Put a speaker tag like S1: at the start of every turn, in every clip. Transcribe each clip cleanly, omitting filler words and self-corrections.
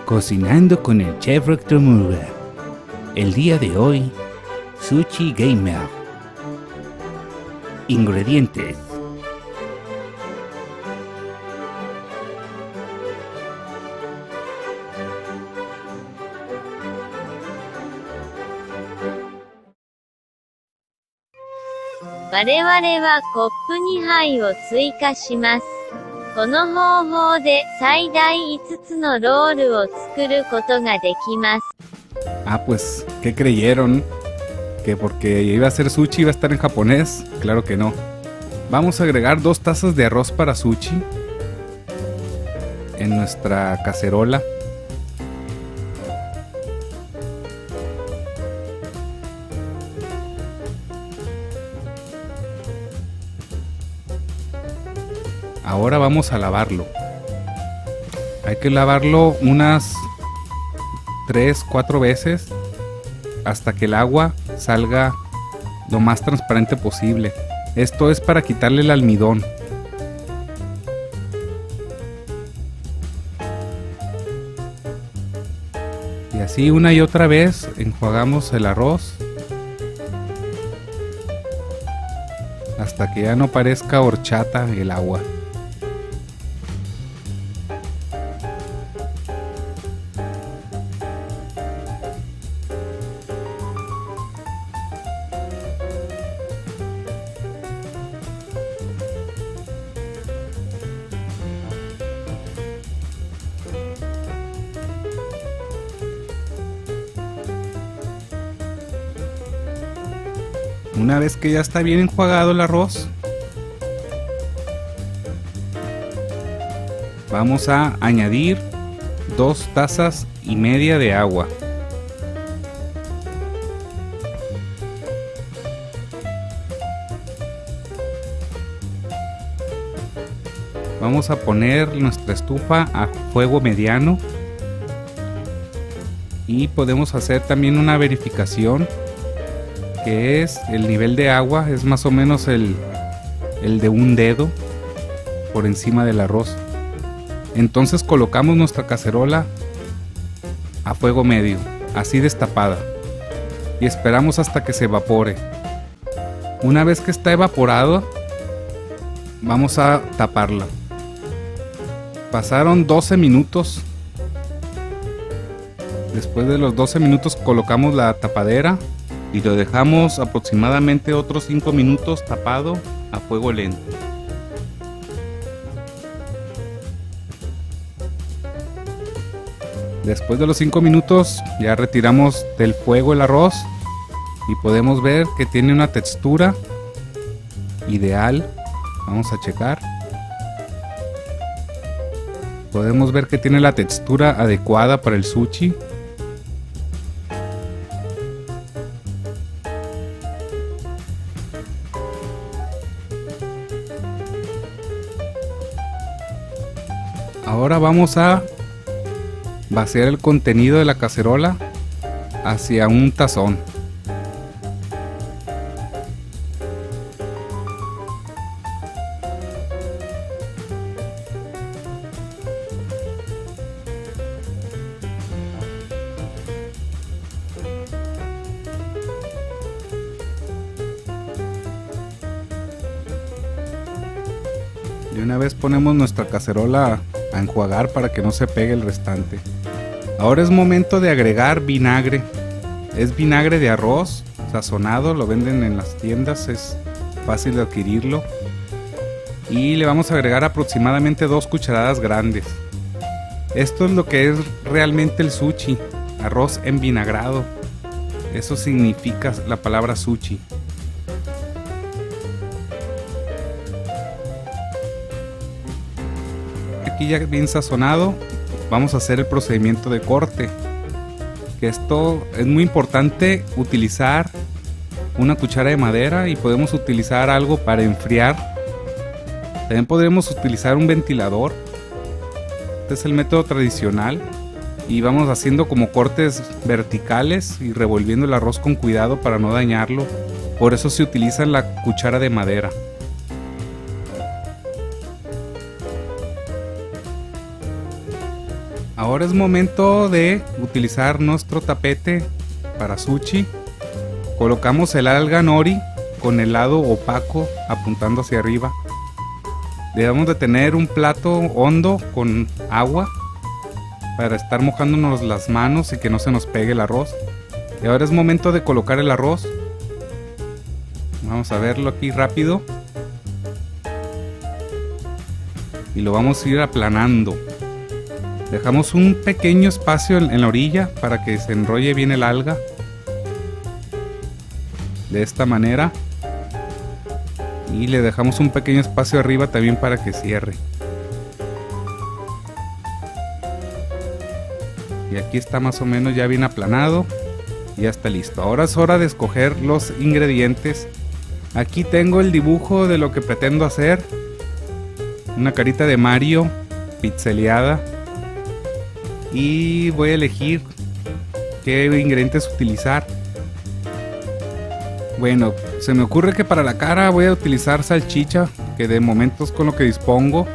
S1: Cocinando con el chef Rectomura. El día de hoy, Sushi Gamer. Ingredientes:
S2: 我々はコップ2杯を追加します。この方法で最大5つのロールを作ることができます。
S1: Pues, ¿qué creyeron? ¿Que porque iba a ser sushi iba a estar en japonés? Claro que no. Vamos a agregar 2 tazas de arroz para sushi en nuestra cacerola. Ahora vamos a lavarlo. Hay que lavarlo unas 3-4 veces hasta que el agua salga lo más transparente posible. Esto es para quitarle el almidón. Y así una y otra vez enjuagamos el arroz hasta que ya no parezca horchata el agua. Una vez que ya está bien enjuagado el arroz, vamos a añadir 2 tazas y media de agua. Vamos a poner nuestra estufa a fuego mediano y podemos hacer también una verificación, que es el nivel de agua, es más o menos el de un dedo por encima del arroz. Entonces colocamos nuestra cacerola a fuego medio, así destapada, y esperamos hasta que se evapore. Una vez que está evaporado, vamos a taparla. Pasaron 12 minutos. Después de los 12 minutos colocamos la tapadera y lo dejamos aproximadamente otros 5 minutos tapado a fuego lento. Después de los 5 minutos ya retiramos del fuego el arroz y podemos ver que tiene una textura ideal. Vamos a checar. Podemos ver que tiene la textura adecuada para el sushi. Ahora vamos a vaciar el contenido de la cacerola hacia un tazón. De una vez ponemos nuestra cacerola a enjuagar para que no se pegue el restante. Ahora es momento de agregar vinagre. Es vinagre de arroz sazonado, lo venden en las tiendas, es fácil de adquirirlo. Y le vamos a agregar aproximadamente 2 cucharadas grandes. Esto es lo que es realmente el sushi, arroz envinagrado. Eso significa la palabra sushi. Aquí ya bien sazonado, vamos a hacer el procedimiento de corte. Que esto es muy importante, utilizar una cuchara de madera y podemos utilizar algo para enfriar. También podremos utilizar un ventilador. Este es el método tradicional. Y vamos haciendo como cortes verticales y revolviendo el arroz con cuidado para no dañarlo. Por eso se utiliza la cuchara de madera. Ahora es momento de utilizar nuestro tapete para sushi. Colocamos el alga nori con el lado opaco apuntando hacia arriba. Debemos de tener un plato hondo con agua para estar mojándonos las manos y que no se nos pegue el arroz. Y ahora es momento de colocar el arroz. Vamos a verlo aquí rápido. Y lo vamos a ir aplanando. Dejamos un pequeño espacio en la orilla para que se enrolle bien el alga. De esta manera. Y le dejamos un pequeño espacio arriba también para que cierre. Y aquí está más o menos ya bien aplanado. Y ya está listo. Ahora es hora de escoger los ingredientes. Aquí tengo el dibujo de lo que pretendo hacer. Una carita de Mario pixeleada. Y voy a elegir qué ingredientes utilizar. Bueno, se me ocurre que para la cara voy a utilizar salchicha, que de momento es con lo que dispongo.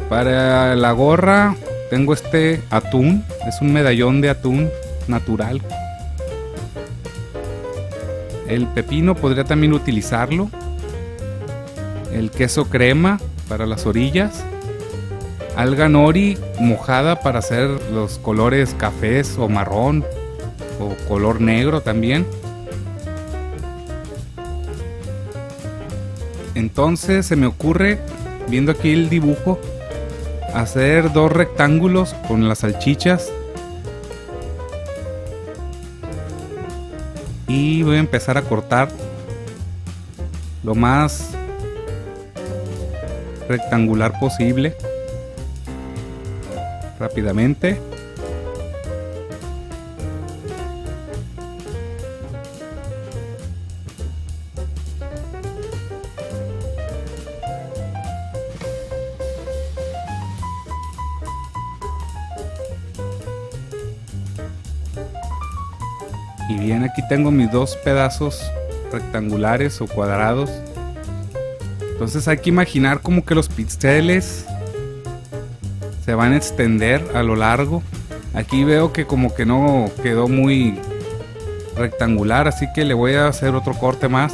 S1: Para la gorra tengo este atún, es un medallón de atún natural. El pepino podría también utilizarlo. El queso crema para las orillas. Alga nori mojada para hacer los colores cafés o marrón o color negro también. Entonces se me ocurre, viendo aquí el dibujo, hacer dos rectángulos con las salchichas. Y voy a empezar a cortar lo más rectangular posible. Rápidamente. Y bien, aquí tengo mis dos pedazos rectangulares o cuadrados. Entonces hay que imaginar como que los píxeles se van a extender a lo largo. Aquí veo que como que no quedó muy rectangular, así que le voy a hacer otro corte más.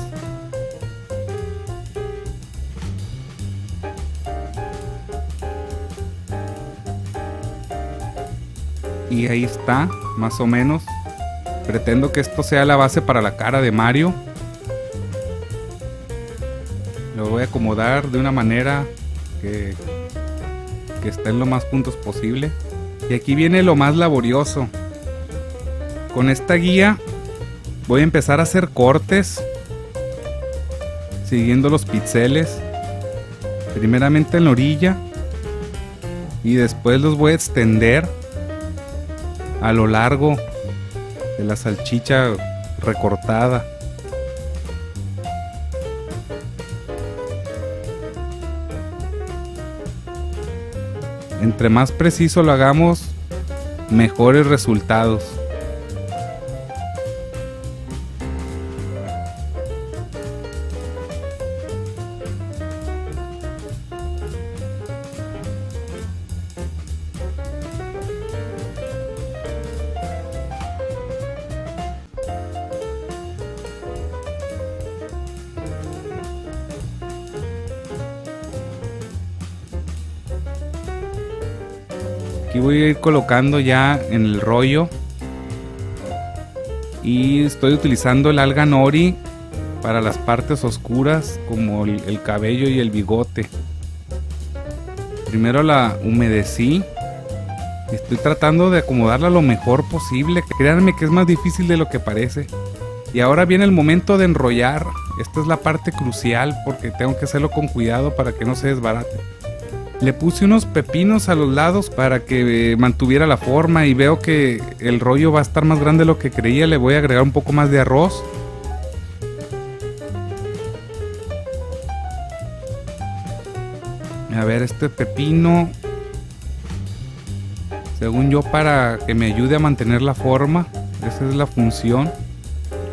S1: Y ahí está, más o menos. Pretendo que esto sea la base para la cara de Mario. Lo voy a acomodar de una manera que esté en lo más puntos posible. Y aquí viene lo más laborioso. Con esta guía voy a empezar a hacer cortes siguiendo los píxeles. Primeramente en la orilla y después los voy a extender a lo largo de la salchicha recortada. Entre más preciso lo hagamos, mejores resultados. Aquí voy a ir colocando ya en el rollo. Y estoy utilizando el alga nori para las partes oscuras, como el cabello y el bigote. Primero la humedecí. Estoy tratando de acomodarla lo mejor posible. Créanme que es más difícil de lo que parece. Y ahora viene el momento de enrollar. Esta es la parte crucial porque tengo que hacerlo con cuidado para que no se desbarate. Le puse unos pepinos a los lados para que mantuviera la forma y veo que el rollo va a estar más grande de lo que creía. Le voy a agregar un poco más de arroz. A ver, este pepino, según yo, para que me ayude a mantener la forma. Esa es la función.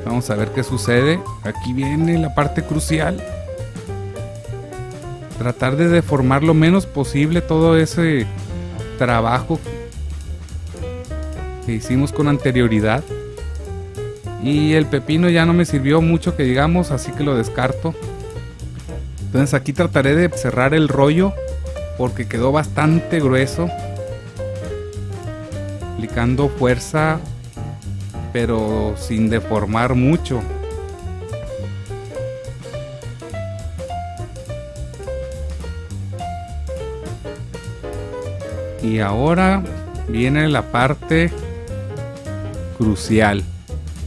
S1: Vamos a ver qué sucede. Aquí viene la parte crucial. Tratar de deformar lo menos posible todo ese trabajo que hicimos con anterioridad. Y el pepino ya no me sirvió mucho que digamos, así que lo descarto. Entonces aquí trataré de cerrar el rollo porque quedó bastante grueso, aplicando fuerza pero sin deformar mucho. Y ahora viene la parte crucial,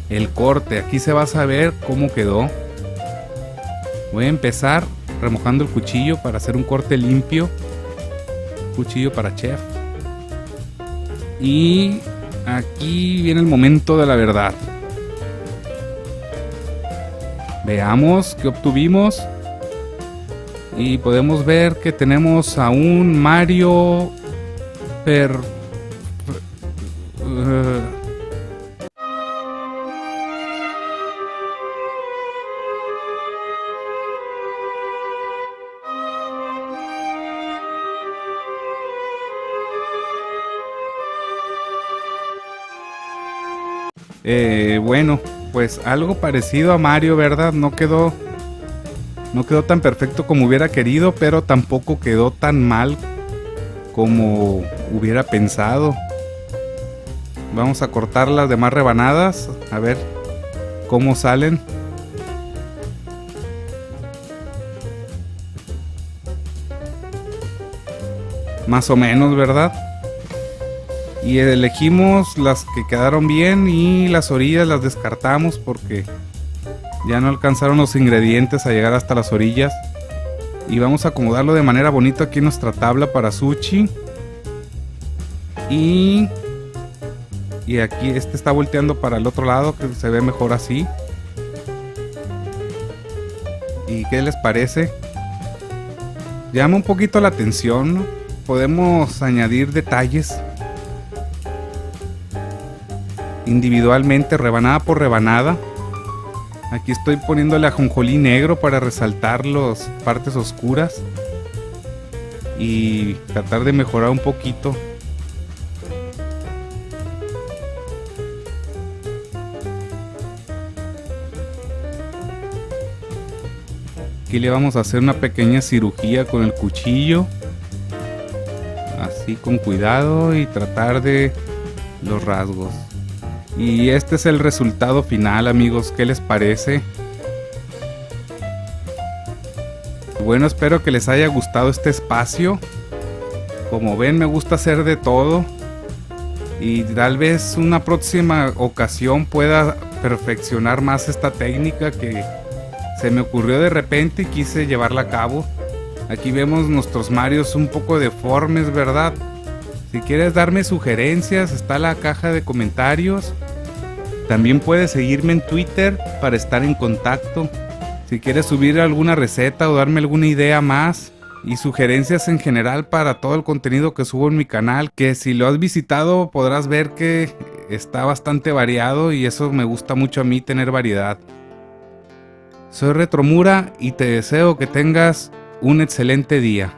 S1: el corte. Aquí se va a saber cómo quedó. Voy a empezar remojando el cuchillo para hacer un corte limpio. Cuchillo para chef. Y aquí viene el momento de la verdad. Veamos qué obtuvimos. Y podemos ver que tenemos a un Mario bueno, pues algo parecido a Mario, ¿verdad? No quedó tan perfecto como hubiera querido, pero tampoco quedó tan mal como hubiera pensado. Vamos a cortar las demás rebanadas, a ver cómo salen. Más o menos, ¿verdad? Y elegimos las que quedaron bien y las orillas las descartamos porque ya no alcanzaron los ingredientes a llegar hasta las orillas. Y vamos a acomodarlo de manera bonita aquí en nuestra tabla para sushi. Y aquí este está volteando para el otro lado, que se ve mejor así. ¿Y qué les parece? Llama un poquito la atención, ¿no? Podemos añadir detalles individualmente, rebanada por rebanada. Aquí estoy poniéndole ajonjolí negro para resaltar las partes oscuras y tratar de mejorar un poquito. Aquí le vamos a hacer una pequeña cirugía con el cuchillo, así con cuidado, y tratar de los rasgos. Y este es el resultado final, amigos. ¿Qué les parece? Bueno, espero que les haya gustado este espacio. Como ven, me gusta hacer de todo. Y tal vez una próxima ocasión pueda perfeccionar más esta técnica que se me ocurrió de repente y quise llevarla a cabo. Aquí vemos nuestros Marios un poco deformes, ¿verdad? Si quieres darme sugerencias, está la caja de comentarios. También puedes seguirme en Twitter para estar en contacto. Si quieres subir alguna receta o darme alguna idea más y sugerencias en general para todo el contenido que subo en mi canal, que si lo has visitado podrás ver que está bastante variado y eso me gusta mucho a mí, tener variedad. Soy Retromura y te deseo que tengas un excelente día.